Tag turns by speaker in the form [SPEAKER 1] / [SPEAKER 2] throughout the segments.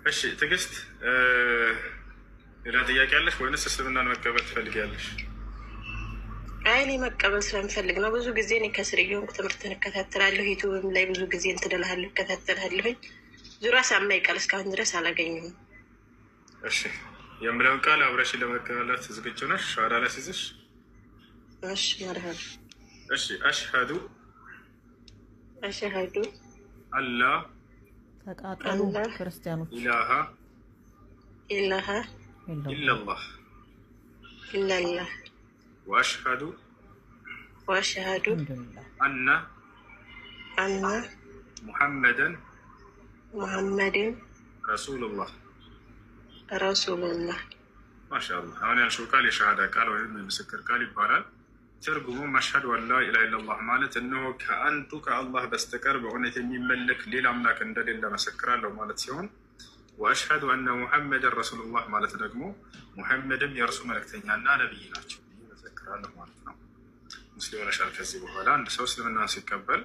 [SPEAKER 1] እሺ ትዕግስት ሌላ ጥያቄ አለሽ ወይንስ እስልምናን መቀበል ትፈልጊያለሽ?
[SPEAKER 2] አይ እኔ መቀበል ስለምፈልግ ነው። ብዙ ጊዜ እኔ ከስር እየሆንኩ ትምህርትን እከታተላለሁ። ዩቱብም ላይ ብዙ ጊዜ እንትን እልሃለሁ እከታተላለሁኝ። ዙራ ሳማኝ ቃል እስካሁን ድረስ አላገኘሁም።
[SPEAKER 1] እሺ የምለውን ቃል አብረሽን ለመቀበላት ዝግጁ ነሽ? ሻሃዳ ላስይዝሽ?
[SPEAKER 2] እሺ መርሀባ።
[SPEAKER 1] እሺ አሽሀዱ አላ
[SPEAKER 3] ተቃጠሉ ክርስቲያኖች
[SPEAKER 1] ኢላሃ ኢላላህ ወአሽሀዱ አነ ሙሐመደን ረሱሉላህ። ማሻአላህ። አሁን ያልሽው ቃል የሸሃዳ ቃል ወይም የምስክር ቃል ይባላል። ትርጉሙም አሽሀዱ አን ላ ኢላሀ ኢለላህ ማለት እነሆ ከአንዱ ከአላህ በስተቀር በእውነት የሚመለክ ሌላ አምላክ እንደሌለ መሰክራለሁ ማለት ሲሆን፣ ወአሽሀዱ አነ ሙሐመደን ረሱሉላህ ማለት ደግሞ ሙሐመድም የእርሱ መልእክተኛና ነቢይ ናቸው መሰክራለሁ ማለት ነው። ሙስሊም ሆነሻል። ከዚህ በኋላ አንድ ሰው እስልምናን ሲቀበል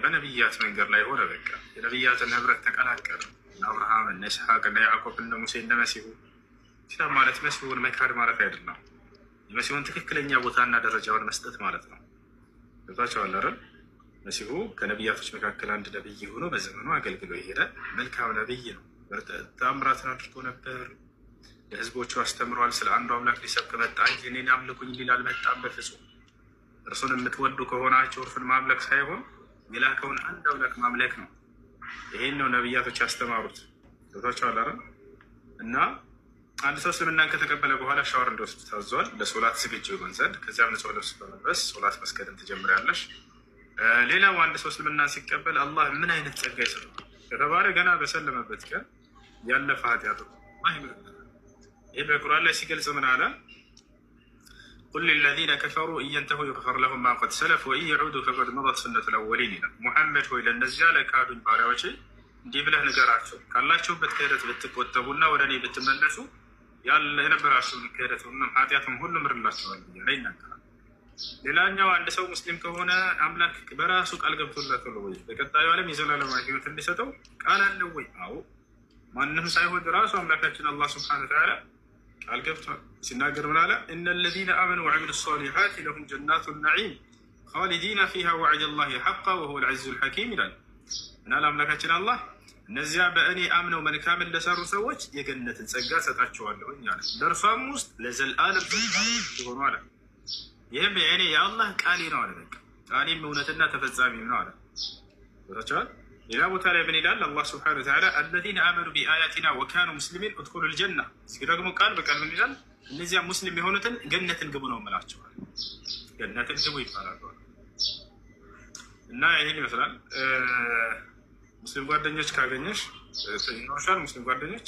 [SPEAKER 1] በነቢያት መንገድ ላይ ሆነ። በቃ የነቢያትን ህብረት ተቀላቀለ። እነ አብርሃም፣ እነ ኢስሐቅ፣ እነ ያዕቆብ፣ እነ ሙሴ፣ እነ መሲሁ። ኢስላም ማለት መሲሁን መካድ ማለት አይደለም። የመሲሁን ትክክለኛ ቦታና ደረጃውን መስጠት ማለት ነው። ገብታችኋል አይደል? መሲሁ ከነቢያቶች መካከል አንድ ነቢይ ሆኖ በዘመኑ አገልግሎ የሄደ መልካም ነቢይ ነው። ተአምራትን አድርጎ ነበር። ለህዝቦቹ አስተምሯል። ስለ አንዱ አምላክ ሊሰብክ መጣ እንጂ እኔን አምልኩኝ ሊል አልመጣም በፍጹም። እርሱን የምትወዱ ከሆናችሁ እርሱን ማምለክ ሳይሆን የላከውን አንድ አምላክ ማምለክ ነው። ይሄን ነው ነቢያቶች ያስተማሩት። ገብታችኋል አይደል? እና አንድ ሰው እስልምናን ከተቀበለ በኋላ ሻወር እንዲወስድ ታዟል፣ ለሶላት ዝግጁ ይሆን ዘንድ። ከዚያም ንጹህ ልብስ በመልበስ ሶላት መስገድን ትጀምሪያለሽ። ሌላው አንድ ሰው እስልምናን ሲቀበል አላህ ምን አይነት ጸጋ ይሰጠዋል ከተባለ ገና በሰለመበት ቀን ያለፈ ኃጢአቱ ይህ በቁርአን ላይ ሲገልጽ ምን አለ? ቁል ሊለዚነ ከፈሩ ኢየንተሁ ዩግፈር ለሁም ማ ቀድ ሰለፍ ወኢን የዑዱ ፈቀድ መضት ሱነቱል አወሊን ይላል። ሙሐመድ ሆይ ለእነዚያ ለካዱኝ ባሪያዎቼ እንዲህ ብለህ ንገራቸው፣ ካላችሁበት ክህደት ብትቆጠቡና ወደ እኔ ብትመለሱ የነበራቸውን ክህደት ሁሉም ኃጢአቱም ሁሉ ምርላቸዋል እያለ ይናገራል። ሌላኛው አንድ ሰው ሙስሊም ከሆነ አምላክ በራሱ ቃል ገብቶለታል ወይ? በቀጣዩ ዓለም የዘላለማዊ ህይወት እንዲሰጠው ቃል አለው ወይ? አዎ፣ ማንም ሳይሆን ራሱ አምላካችን አላህ ሱብሓነሁ ወተዓላ ቃል ገብቷል። ሲናገር ምን አለ? እነ ለዚነ አመኑ ወዐሚሉ ሷሊሓት ለሁም ጀናቱ ነዒም ኻሊዲነ ፊሃ ወዐደ ላሂ ሐቃ ወሁወል ዐዚዙል ሐኪም ይላል። ምናል አምላካችን አላህ እነዚያ በእኔ አምነው መልካምን ለሰሩ ሰዎች የገነትን ጸጋ ሰጣቸዋለሁ አለ። ለእርሷም ውስጥ ለዘልዓለም ሆኑ አለ። ይህም የእኔ የአላህ ቃሌ ነው አለ። በቃ ቃሌም እውነትና ተፈጻሚም ነው አለ። ቦታቸዋል። ሌላ ቦታ ላይ ምን ይላል? አላህ ስብሐነሁ ወተዓላ አለዚነ አመኑ ቢአያቲና ወካኑ ሙስሊሚን ኡድኹሉል ጀና። እስኪ ደግሞ ቃል በቃል ምን ይላል? እነዚያ ሙስሊም የሆኑትን ገነትን ግቡ ነው የምላቸዋል። ገነትን ግቡ ይባላሉ። እና ይህን ይመስላል። ሙስሊም ጓደኞች ካገኘሽ ይኖርሻል? ሙስሊም ጓደኞች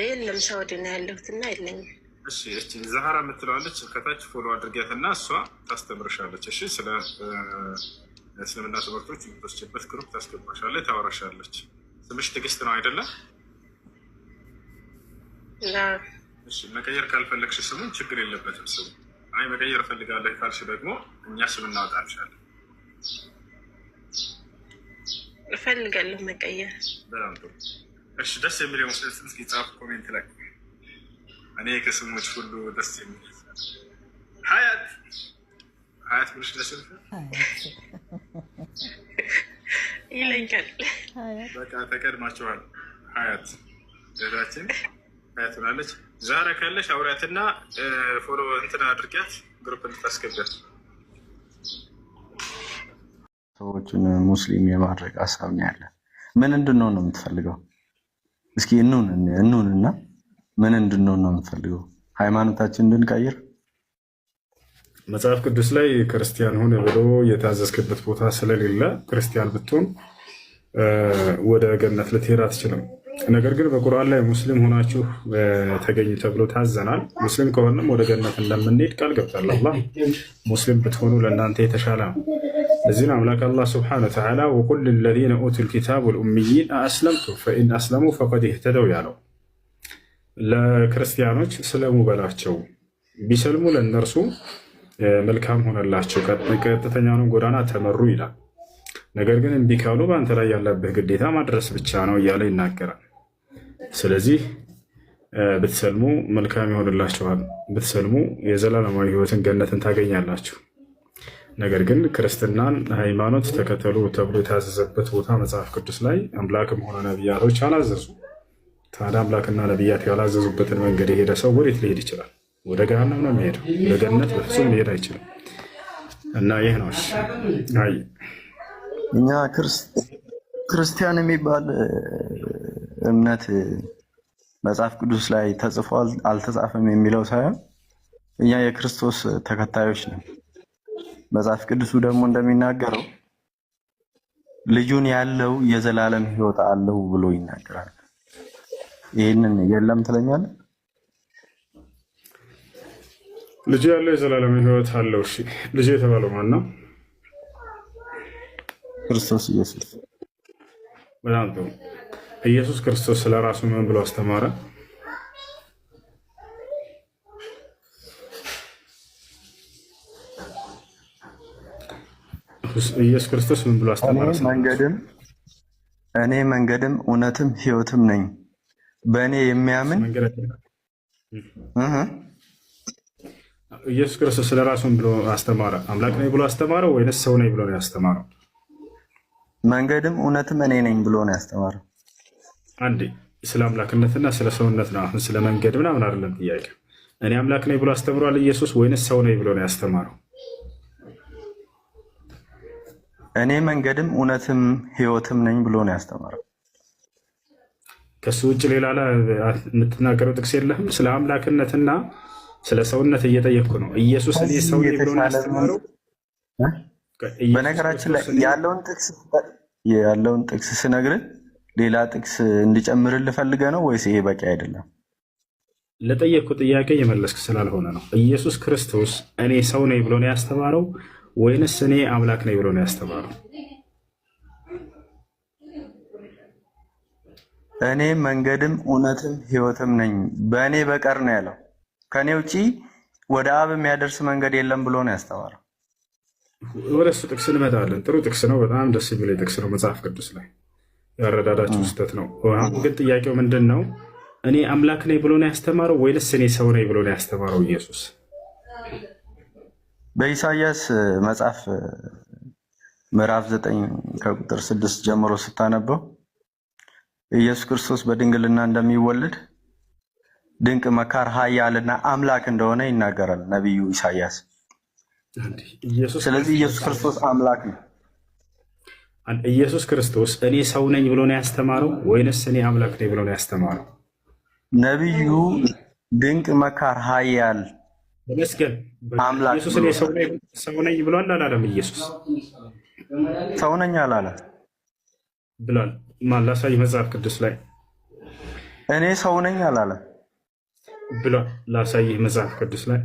[SPEAKER 2] የለም። ሳውዲ ነው ያለሁት እና የለኝም።
[SPEAKER 1] እሺ እቺ ዛህራ የምትለዋለች ከታች ፎሎ አድርጊያት እና እሷ ታስተምርሻለች። እሺ ስለ እስልምና ትምህርቶች የምትወስጂበት ግሩፕ ታስገባሻለች፣ ታወራሻለች። ስምሽ ትዕግስት ነው አይደለም? እሺ መቀየር ካልፈለግሽ ስሙን ችግር የለበትም ስሙ። አይ መቀየር እፈልጋለሁ ካልሽ ደግሞ እኛ ስም እናወጣልሻለን።
[SPEAKER 2] እፈልጋለሁ መቀየር።
[SPEAKER 1] በጣም ጥሩ። እሺ ደስ የሚል ሙስሊም ስም እስኪ ጻፍ ኮሜንት ላይ። እኔ ከስሞች ሁሉ ደስ የሚል ሀያት ብለሽ ደስ
[SPEAKER 2] ይለኛል።
[SPEAKER 1] በቃ ተቀድማችኋል። ሀያት እህታችን ሀያት ሆናለች። ዛሬ ካለሽ አውሪያትና ፎሎ እንትን አድርጊያት ግሩፕ እንድታስገቢያት።
[SPEAKER 4] ሰዎችን ሙስሊም የማድረግ ሀሳብ ነው ያለን። ምን እንድንሆን ነው የምትፈልገው? እስኪ እንሁንና ምን እንድንሆን ነው የምትፈልገው? ሃይማኖታችን እንድንቀይር?
[SPEAKER 1] መጽሐፍ ቅዱስ ላይ ክርስቲያን ሁን ብሎ የታዘዝክበት ቦታ ስለሌለ ክርስቲያን ብትሆን ወደ ገነት ልትሄድ አትችልም። ነገር ግን በቁርአን ላይ ሙስሊም ሆናችሁ ተገኙ ተብሎ ታዘናል። ሙስሊም ከሆነም ወደ ገነት እንደምንሄድ ቃል ገብቷል። አላህ ሙስሊም ብትሆኑ ለእናንተ የተሻለ ነው። እዚህ አምላክ አላህ ስብሐነሁ ወተዓላ ወቁል ሊለዚነ ኡቱል ኪታብ ወልኡሚይን አስለምቱ ፈኢን አስለሙ ፈቀድ ኢህተደው ያለው ለክርስቲያኖች ስለሙ በላቸው፣ ቢሰልሙ ለእነርሱ መልካም ሆነላቸው፣ ቀጥተኛውን ጎዳና ተመሩ ይላል። ነገር ግን እምቢ ካሉ በአንተ ላይ ያለብህ ግዴታ ማድረስ ብቻ ነው እያለ ይናገራል። ስለዚህ ብትሰልሙ መልካም ይሆንላችኋል፣ ብትሰልሙ የዘላለማዊ ሕይወትን ገነትን ታገኛላችሁ። ነገር ግን ክርስትናን ሃይማኖት ተከተሉ ተብሎ የታዘዘበት ቦታ መጽሐፍ ቅዱስ ላይ አምላክም ሆነ ነቢያቶች አላዘዙ። ታዲያ አምላክና ነቢያት ያላዘዙበትን መንገድ የሄደ ሰው ወዴት ሊሄድ ይችላል? ወደ ገሃነም ነው የሚሄደው። ወደ ገነት በፍጹም ሊሄድ አይችልም። እና ይህ ነው አይ
[SPEAKER 4] እኛ ክርስቲያን የሚባል እምነት መጽሐፍ ቅዱስ ላይ ተጽፏል አልተጻፈም የሚለው ሳይሆን እኛ የክርስቶስ ተከታዮች ነን። መጽሐፍ ቅዱሱ ደግሞ እንደሚናገረው ልጁን ያለው የዘላለም ሕይወት አለው ብሎ ይናገራል። ይህንን የለም ትለኛለህ?
[SPEAKER 1] ልጁ ያለው የዘላለም ሕይወት አለው። እሺ ልጁ የተባለው ማን ነው?
[SPEAKER 4] ክርስቶስ ኢየሱስ።
[SPEAKER 1] በጣም ጥሩ። ኢየሱስ ክርስቶስ ስለ ራሱ ምን ብሎ አስተማረ? ኢየሱስ ክርስቶስ ምን ብሎ አስተማረ?
[SPEAKER 4] እኔ መንገድም እውነትም ሕይወትም ነኝ፣ በእኔ የሚያምን
[SPEAKER 1] ኢየሱስ ክርስቶስ ስለ ራሱ ምን ብሎ አስተማረ? አምላክ ነኝ ብሎ አስተማረ ወይንስ ሰው ነኝ ብሎ ነው ያስተማረው?
[SPEAKER 4] መንገድም እውነትም እኔ ነኝ ብሎ ነው ያስተማረው።
[SPEAKER 1] አንዴ ስለ አምላክነትና ስለ ሰውነት ነው። አሁን ስለ መንገድ ምናምን አይደለም ጥያቄ። እኔ አምላክ ነኝ ብሎ አስተምሯል ኢየሱስ ወይንስ ሰው ነኝ ብሎ ነው ያስተማረው?
[SPEAKER 4] እኔ መንገድም እውነትም ሕይወትም ነኝ ብሎ ነው ያስተማረው።
[SPEAKER 1] ከሱ ውጭ ሌላ የምትናገረው ጥቅስ የለህም? ስለ አምላክነትና ስለ ሰውነት እየጠየቅኩ ነው። ኢየሱስ እኔ ሰው ነኝ ብሎ ነው ያስተማረው?
[SPEAKER 4] በነገራችን ላይ ያለውን ጥቅስ ስነግርህ ሌላ ጥቅስ እንዲጨምርልህ ፈልገህ ነው ወይስ ይሄ በቂ አይደለም?
[SPEAKER 1] ለጠየቅኩ ጥያቄ የመለስክ ስላልሆነ ነው። ኢየሱስ ክርስቶስ እኔ ሰው ነኝ ብሎ ነው ያስተማረው ወይንስ እኔ አምላክ ነኝ ብሎ ነው ያስተማረው?
[SPEAKER 4] እኔ መንገድም እውነትም ሕይወትም ነኝ በእኔ በቀር ነው ያለው። ከእኔ ውጪ ወደ አብ የሚያደርስ መንገድ የለም ብሎ ነው ያስተማረው።
[SPEAKER 1] ወደ እሱ ጥቅስ እንመጣለን። ጥሩ ጥቅስ ነው። በጣም ደስ የሚል ጥቅስ ነው። መጽሐፍ ቅዱስ ላይ ያረዳዳችሁ ስህተት ነው። አሁን ግን ጥያቄው ምንድን ነው? እኔ አምላክ ነኝ ብሎ ነው ያስተማረው ወይንስ እኔ ሰው ነኝ ብሎ ነው ያስተማረው ኢየሱስ?
[SPEAKER 4] በኢሳይያስ መጽሐፍ ምዕራፍ 9 ከቁጥር 6 ጀምሮ ስታነበው ኢየሱስ ክርስቶስ በድንግልና እንደሚወለድ ድንቅ መካር ኃያልና አምላክ እንደሆነ ይናገራል ነቢዩ ኢሳይያስ። ስለዚህ ኢየሱስ ክርስቶስ አምላክ ነው።
[SPEAKER 1] ኢየሱስ ክርስቶስ እኔ ሰው ነኝ ብሎ ነው ያስተማረው ወይንስ እኔ አምላክ ነኝ ብሎ ነው ያስተማረው?
[SPEAKER 4] ነቢዩ ድንቅ መካር ኃያል
[SPEAKER 1] ተመስገን። ኢየሱስ እኔ ሰው ነኝ ብሏል አላለም? ኢየሱስ
[SPEAKER 4] ሰው ነኝ አላለም
[SPEAKER 1] ብሏል። ማን ላሳይ? መጽሐፍ ቅዱስ ላይ
[SPEAKER 4] እኔ ሰው ነኝ አላለም
[SPEAKER 1] ብሏል። ላሳይህ መጽሐፍ ቅዱስ ላይ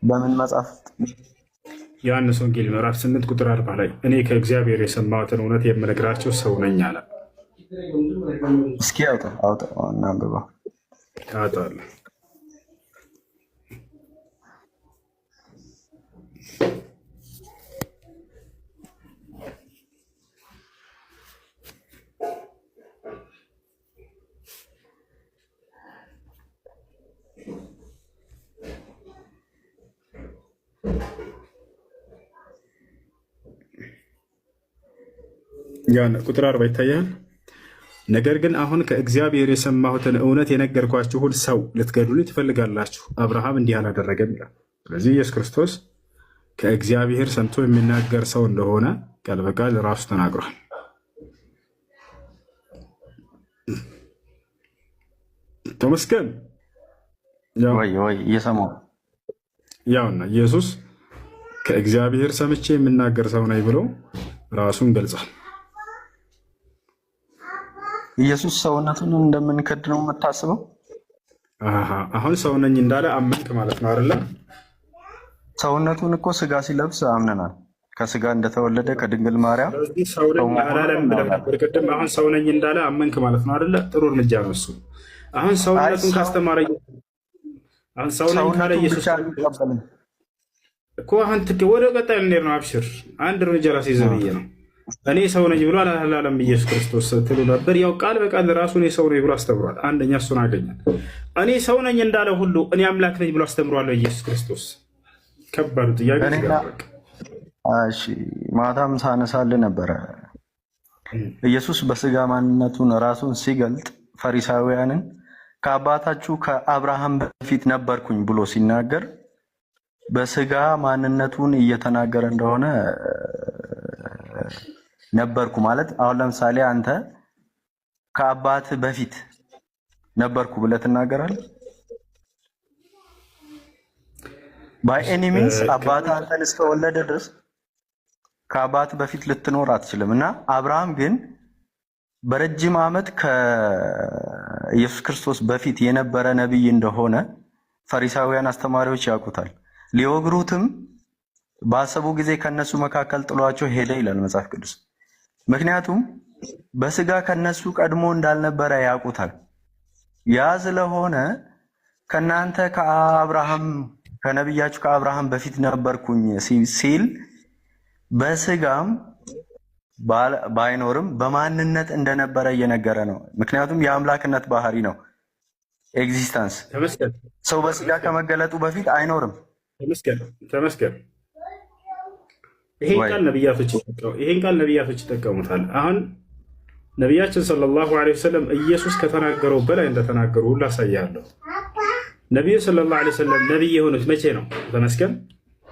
[SPEAKER 4] በምን መጽሐፍ?
[SPEAKER 1] ዮሐንስ ወንጌል ምዕራፍ 8 ቁጥር 40 ላይ እኔ ከእግዚአብሔር የሰማሁትን እውነት የምነግራቸው ሰው ነኝ አለ።
[SPEAKER 4] እስኪ አውጣ እናንብበው።
[SPEAKER 1] ታውጣለህ። ያን ቁጥር 40 ይታያል። ነገር ግን አሁን ከእግዚአብሔር የሰማሁትን እውነት የነገርኳችሁን ሰው ልትገድሉኝ ትፈልጋላችሁ፣ አብርሃም እንዲህ አላደረገም ይላል። ስለዚህ ኢየሱስ ክርስቶስ ከእግዚአብሔር ሰምቶ የሚናገር ሰው እንደሆነ ቃል በቃል ራሱ ተናግሯል። ተመስገን።
[SPEAKER 4] እየሰማሁ
[SPEAKER 1] ያውና ኢየሱስ ከእግዚአብሔር ሰምቼ የምናገር ሰው ነኝ ብሎ ራሱን ገልጿል።
[SPEAKER 4] ኢየሱስ ሰውነቱን እንደምንክድ ነው የምታስበው?
[SPEAKER 1] አሁን ሰው ነኝ እንዳለ አመንክ ማለት ነው አይደለ?
[SPEAKER 4] ሰውነቱን እኮ ስጋ ሲለብስ አምነናል። ከስጋ እንደተወለደ ከድንግል ማርያም
[SPEAKER 1] ሰው ነኝ አላለም ብለህ ነበር ቅድም። አሁን ሰው ነኝ እንዳለ አመንክ ማለት ነው አይደለ? ጥሩ እርምጃ ነው እሱ። አሁን ሰውነቱን ካስተማረ አሁን ሰው ነኝ ካለ ኢየሱስ እኮ አሁን ወደ ቀጣይ ልንሄድ ነው። አብሽር አንድ እርምጃ ራስ ይዘህ ብዬ ነው። እኔ ሰው ነኝ ብሎ አላለም ኢየሱስ ክርስቶስ ትሉ ነበር። ያው ቃል በቃል ራሱ እኔ ሰው ነኝ ብሎ አስተምሯል። አንደኛ እሱን አገኛል። እኔ ሰው ነኝ እንዳለ ሁሉ እኔ አምላክ ነኝ ብሎ አስተምሯል ኢየሱስ ክርስቶስ። ከባዱ ጥያቄ
[SPEAKER 4] እሺ፣ ማታም ሳነሳልህ ነበረ ኢየሱስ በስጋ ማንነቱን ራሱን ሲገልጥ ፈሪሳውያንን ከአባታችሁ ከአብርሃም በፊት ነበርኩኝ ብሎ ሲናገር በስጋ ማንነቱን እየተናገረ እንደሆነ ነበርኩ ማለት አሁን ለምሳሌ አንተ ከአባት በፊት ነበርኩ ብለህ ትናገራለህ። ባይ ኤኒ ሚንስ አባት አንተን እስከወለደ ድረስ ከአባት በፊት ልትኖር አትችልም። እና አብርሃም ግን በረጅም ዓመት ከኢየሱስ ክርስቶስ በፊት የነበረ ነቢይ እንደሆነ ፈሪሳውያን አስተማሪዎች ያውቁታል። ሊወግሩትም ባሰቡ ጊዜ ከነሱ መካከል ጥሏቸው ሄደ ይላል መጽሐፍ ቅዱስ። ምክንያቱም በስጋ ከነሱ ቀድሞ እንዳልነበረ ያውቁታል። ያ ስለሆነ ከናንተ ከአብርሃም ከነቢያችሁ ከአብርሃም በፊት ነበርኩኝ ሲል በስጋም ባይኖርም በማንነት እንደነበረ እየነገረ ነው። ምክንያቱም የአምላክነት ባህሪ ነው። ኤግዚስተንስ ሰው በስጋ ከመገለጡ በፊት አይኖርም።
[SPEAKER 1] ተመስገን። ይሄን ቃል ነቢያቶች ይጠቀሙታል። አሁን ነቢያችን ሰለላሁ ዐለይሂ ወሰለም ኢየሱስ ከተናገረው በላይ እንደተናገሩ ሁሉ አሳያለሁ። ነቢዩ ሰለላሁ ዐለይሂ ወሰለም ነቢይ የሆኑት መቼ ነው? ተመስገን።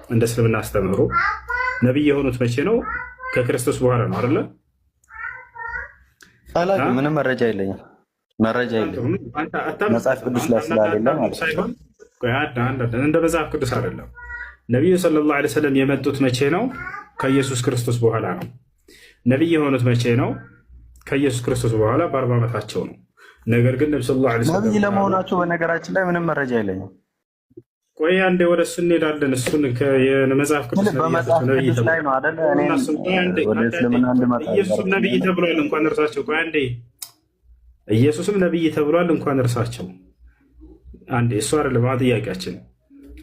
[SPEAKER 1] እንደ እስልምና አስተምህሮ ነቢይ የሆኑት መቼ ነው? ከክርስቶስ በኋላ ነው አይደለ?
[SPEAKER 4] ምንም መረጃ የለኝም። መጽሐፍ ቅዱስ ላይ ስላሌለ ማለት ነው።
[SPEAKER 1] እንደ መጽሐፍ ቅዱስ አይደለም። ነቢዩ ሰለላሁ ዐለይሂ ወሰለም የመጡት መቼ ነው? ከኢየሱስ ክርስቶስ በኋላ ነው። ነቢይ የሆኑት መቼ ነው? ከኢየሱስ ክርስቶስ በኋላ በ40 ዓመታቸው ነው። ነገር ግን ነብዩ ሰለላሁ ዐለይሂ ወሰለም
[SPEAKER 4] ነቢይ ለመሆናቸው በነገራችን ላይ ምንም መረጃ የለኝም።
[SPEAKER 1] ቆይ አንዴ ወደ እሱ እንሄዳለን። እሱን የመጽሐፍ ቅዱስ
[SPEAKER 4] ላይ ነው አይደል? ወደ እስልምና እንድመጣ
[SPEAKER 1] ኢየሱስ ነቢይ ተብሏል እንኳን እርሳቸው። ቆይ አንዴ ኢየሱስም ነቢይ ተብሏል እንኳን እርሳቸው። አንዴ እሱ አይደለም ጥያቄያችን።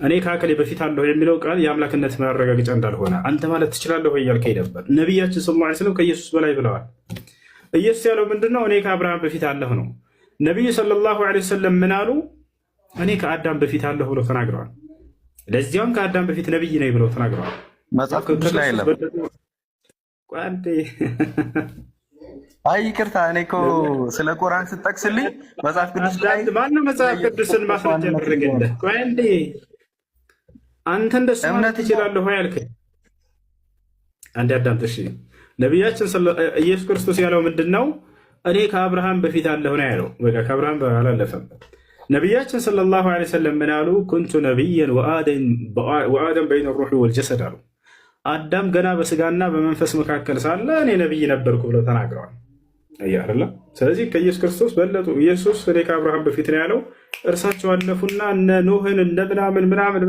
[SPEAKER 1] እኔ ከአካሌ በፊት አለሁ የሚለው ቃል የአምላክነት ማረጋገጫ እንዳልሆነ አንተ ማለት ትችላለህ ወይ እያልከኝ ነበር። ነቢያችን ሰለላሁ ዐለይሂ ወሰለም ከኢየሱስ በላይ ብለዋል። ኢየሱስ ያለው ምንድነው? እኔ ከአብርሃም በፊት አለሁ ነው። ነቢዩ ሰለላሁ ዐለይሂ ወሰለም ምን አሉ? እኔ ከአዳም በፊት አለሁ ብለው ተናግረዋል። ለዚያውም ከአዳም በፊት ነቢይ ነኝ ብለው ተናግረዋል።
[SPEAKER 4] መጽሐፍ ቅዱስ ላይ የለም። አይ ይቅርታ፣ እኔ እኮ ስለ ቁርአን ስጠቅስልኝ መጽሐፍ ቅዱስ ላይ
[SPEAKER 1] ማነው መጽሐፍ ቅዱስን ማስረጃ ያደረገልህ? ቆይ አንዴ አንተ እንደሱ ማለት ትችላለህ ወይ አልከኝ። አንዴ አዳምጥ እሺ። ነቢያችን ኢየሱስ ክርስቶስ ያለው ምንድን ነው? እኔ ከአብርሃም በፊት አለሁ ነው ያለው። በቃ ከአብርሃም አላለፈም። ነቢያችን ሰለላሁ ዐለይሂ ወሰለም ምን አሉ? ኩንቱ ነቢየን ወአደም በይነ ሩሒ ወልጀሰድ አሉ። አዳም ገና በስጋና በመንፈስ መካከል ሳለ እኔ ነቢይ ነበርኩ ብለው ተናግረዋል። አይደለ? ስለዚህ ከኢየሱስ ክርስቶስ በለጡ። ኢየሱስ እኔ ከአብርሃም በፊት ነው ያለው። እርሳቸው አለፉና እነ ኖህን እንደ ምናምን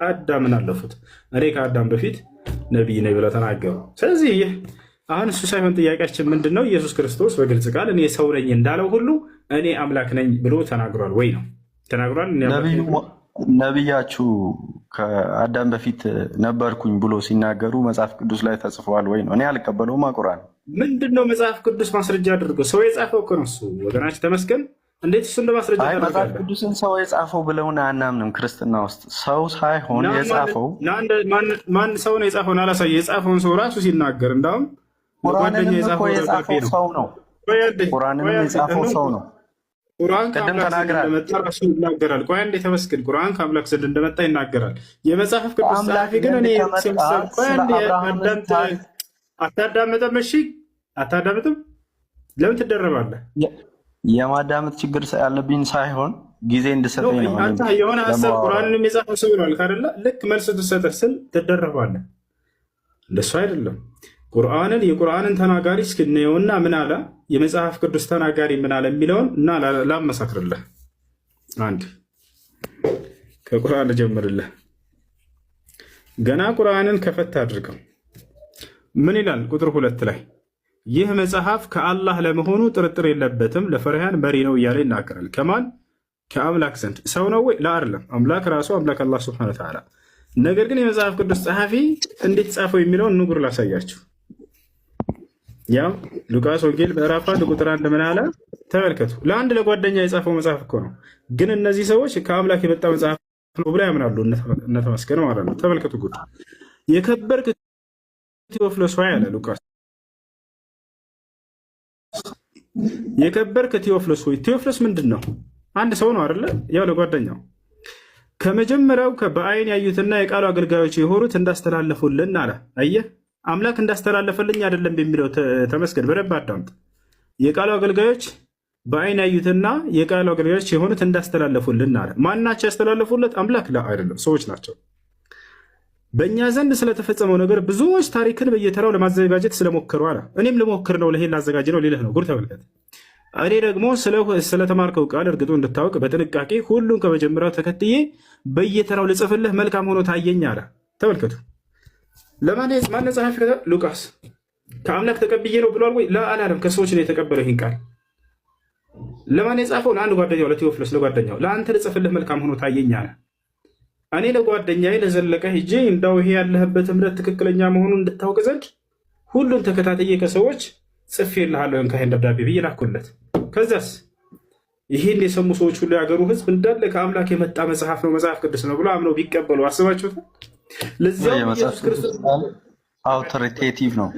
[SPEAKER 1] አዳምን አለፉት። እኔ ከአዳም በፊት ነቢይ ነኝ ብለው ተናገሩ። ስለዚህ ይህ አሁን እሱ ሳይሆን ጥያቄያችን ምንድን ነው? ኢየሱስ ክርስቶስ በግልጽ ቃል እኔ ሰው ነኝ እንዳለው ሁሉ እኔ አምላክ ነኝ ብሎ ተናግሯል ወይ ነው? ተናግሯል።
[SPEAKER 4] ነቢያችሁ ከአዳም በፊት ነበርኩኝ ብሎ ሲናገሩ መጽሐፍ ቅዱስ ላይ ተጽፈዋል ወይ ነው? እኔ አልቀበለውም። ቁርአን
[SPEAKER 1] ምንድን ነው መጽሐፍ ቅዱስ ማስረጃ አድርገው ሰው የጻፈው እኮ ነው እሱ። ወገናችን ተመስገን። እንዴት እሱ እንደ ማስረጃ ታደርጋለህ?
[SPEAKER 4] መጽሐፍ ቅዱስን ሰው የጻፈው ብለውን አናምንም። ክርስትና ውስጥ ሰው ሳይሆን የጻፈው
[SPEAKER 1] ማን ሰው ነው የጻፈውን አላሳየ። የጻፈውን ሰው ራሱ ሲናገር እንዳውም
[SPEAKER 4] ቁርአንን የጻፈው ሰው ነው። ቁርአንን የጻፈው ሰው ነው።
[SPEAKER 1] ቁርአን ከአምላክ ዘንድ እንደመጣ ራሱ ይናገራል። ቆይ አንዴ ተመስገን። ቁርአን ከአምላክ ዘንድ እንደመጣ ይናገራል። የመጽሐፍ ቅዱስ ጸሐፊ ግን እኔ ቆይ አንዴ አታዳምጥም? እሺ አታዳምጥም? ለምን ትደረባለህ?
[SPEAKER 4] የማዳመጥ ችግር ያለብኝ ሳይሆን ጊዜ እንድሰጠኝ ነው።
[SPEAKER 1] አንተ የሆነ ሀሳብ ቁርአንን የጻፈው ሰው ነው አይደለ? ልክ መልስ ትሰጥህ ስል ትደረባለህ። እንደሱ አይደለም። ቁርአንን የቁርአንን ተናጋሪ እስክንየውና ምን አለ የመጽሐፍ ቅዱስ ተናጋሪ ምን አለ የሚለውን እና ላመሳክርልህ። አንድ ከቁርአን ልጀምርልህ። ገና ቁርአንን ከፈት አድርገው ምን ይላል? ቁጥር 2 ላይ ይህ መጽሐፍ ከአላህ ለመሆኑ ጥርጥር የለበትም ለፈሪሃን መሪ ነው እያለ ይናገራል። ከማን? ከአምላክ ዘንድ። ሰው ነው ወይ? አይደለም። አምላክ ራሱ አምላክ አላህ ሱብሓነሁ ወተዓላ
[SPEAKER 5] ነገር ግን የመጽሐፍ ቅዱስ ጸሐፊ እንዴት ጻፈው የሚለውን ንጉር ላሳያችሁ። ያው ሉቃስ ወንጌል ምዕራፍ 1 ቁጥር 1 ምን አለ? ተመልከቱ። ለአንድ ለጓደኛ የጻፈው መጽሐፍ እኮ ነው። ግን እነዚህ ሰዎች ከአምላክ የመጣ መጽሐፍ ነው ብለው ያምናሉ። እነ ተመስገን ማለት ነው። ተመልከቱ ጉድ የከበርክ ቴዎፍሎስ ሆይ አለ ሉቃስ። የከበርክ ቴዎፍሎስ ሆይ። ቴዎፍሎስ ምንድን ነው? አንድ ሰው ነው አይደለ? ያው ለጓደኛው ከመጀመሪያው በአይን ያዩትና የቃሉ አገልጋዮች የሆኑት እንዳስተላለፉልን አለ። አየህ አምላክ እንዳስተላለፈልኝ አይደለም የሚለው ተመስገን፣ በደንብ አዳምጥ። የቃሉ አገልጋዮች በአይን ያዩትና የቃሉ አገልጋዮች የሆኑት እንዳስተላለፉልን አለ። ማናቸው ያስተላለፉለት? አምላክ አይደለም፣ ሰዎች ናቸው። በእኛ ዘንድ ስለተፈጸመው ነገር ብዙዎች ታሪክን በየተራው ለማዘጋጀት ስለሞከሩ አለ። እኔም ልሞክር ነው፣ ለይሄን ላዘጋጅ ነው ሊልህ ነው። ጉር ተመልከት። እኔ ደግሞ ስለተማርከው ቃል እርግጡ እንድታወቅ በጥንቃቄ ሁሉን ከመጀመሪያው ተከትዬ በየተራው ልጽፍልህ መልካም ሆኖ ታየኝ አለ። ተመልከቱ። ማን ጸሐፊ? ሉቃስ። ከአምላክ ተቀብዬ ነው ብሏል ወይ? ለአላለም። ከሰዎች ነው የተቀበለው ይህን ቃል። ለማን የጻፈው? ለአንድ ጓደኛው፣ ለቴዎፍሎስ ለጓደኛው። ለአንተ ልጽፍልህ መልካም ሆኖ ታየኝ አለ። እኔ ለጓደኛዬ ለዘለቀ ሂጄ እንዳው ይሄ ያለህበት እምነት ትክክለኛ መሆኑን እንድታውቅ ዘንድ ሁሉን ተከታተዬ ከሰዎች ጽፌልሃለሁ ከይህን ደብዳቤ ብዬ ላኩለት። ከዚያስ ይህን የሰሙ ሰዎች ሁሉ የአገሩ ሕዝብ እንዳለ ከአምላክ የመጣ መጽሐፍ ነው መጽሐፍ ቅዱስ ነው ብሎ አምነው ቢቀበሉ አስባችሁታል? ለዚያው ኢየሱስ ክርስቶስ
[SPEAKER 4] አውቶሪቴቲቭ ነው።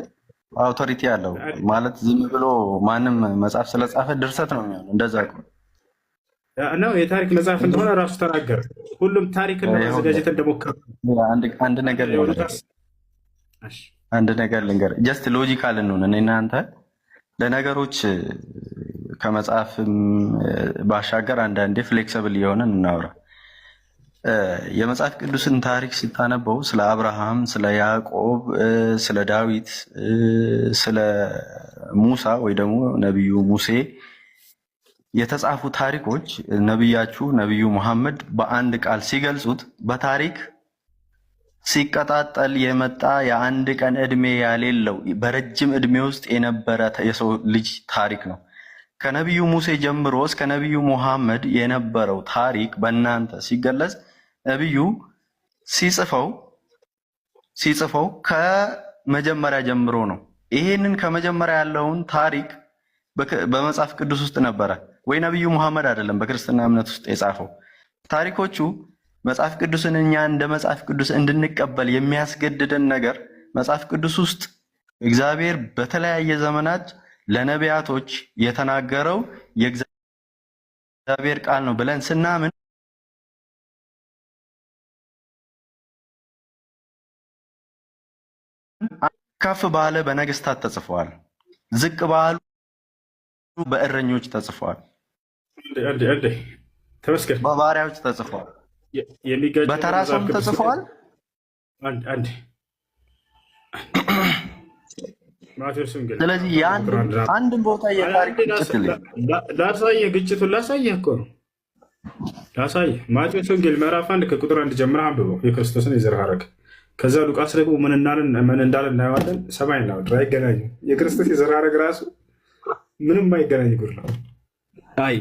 [SPEAKER 4] አውቶሪቲ ያለው ማለት ዝም ብሎ ማንም መጽሐፍ ስለጻፈ ድርሰት ነው የሚሆነው። እንደዛ
[SPEAKER 5] ነው። የታሪክ መጽሐፍ እንደሆነ ራሱ ተናገረ። ሁሉም ታሪክን ለማዘጋጀት እንደሞከረ
[SPEAKER 4] አንድ ነገር ልንገር። ጀስት ሎጂካል እንሆን እኔ እናንተ ለነገሮች ከመጽሐፍም ባሻገር አንዳንዴ ፍሌክሲብል የሆነን እናውራ። የመጽሐፍ ቅዱስን ታሪክ ስታነበው ስለ አብርሃም፣ ስለ ያዕቆብ፣ ስለ ዳዊት፣ ስለ ሙሳ ወይ ደግሞ ነቢዩ ሙሴ የተጻፉ ታሪኮች ነቢያችሁ ነቢዩ መሐመድ በአንድ ቃል ሲገልጹት በታሪክ ሲቀጣጠል የመጣ የአንድ ቀን ዕድሜ ያሌለው በረጅም ዕድሜ ውስጥ የነበረ የሰው ልጅ ታሪክ ነው። ከነቢዩ ሙሴ ጀምሮ እስከ ነቢዩ መሐመድ የነበረው ታሪክ በእናንተ ሲገለጽ ነቢዩ ሲጽፈው ከመጀመሪያ ጀምሮ ነው። ይሄንን ከመጀመሪያ ያለውን ታሪክ በመጽሐፍ ቅዱስ ውስጥ ነበረ ወይ? ነቢዩ መሐመድ አይደለም በክርስትና እምነት ውስጥ የጻፈው። ታሪኮቹ መጽሐፍ ቅዱስን እኛ እንደ መጽሐፍ ቅዱስ እንድንቀበል የሚያስገድደን ነገር መጽሐፍ ቅዱስ ውስጥ እግዚአብሔር በተለያየ ዘመናት ለነቢያቶች የተናገረው የእግዚአብሔር ቃል ነው ብለን ስናምን ከፍ ባለ በነገስታት ተጽፈዋል፣ ዝቅ ባሉ በእረኞች ተጽፈዋል፣ በባሪያዎች ተጽፈዋል፣ በተራ ሰው ተጽፈዋል። ስለዚህ አንድን ቦታ የታሪክ
[SPEAKER 5] ግጭቱን ላሳየህ እኮ ነው። ላሳየህ ማቴዎስ ወንጌል ምዕራፍ 1 ከቁጥር 1 ጀምረህ አንብበው የክርስቶስን የዘር ሐረግ። ከዛ ሉቃስ ደግሞ ምን እንዳለ እናየዋለን። ሰማይና ምድር አይገናኙም። የክርስቶስ የዘር ሐረግ ራሱ ምንም አይገናኝ ጉድ ነው። አይ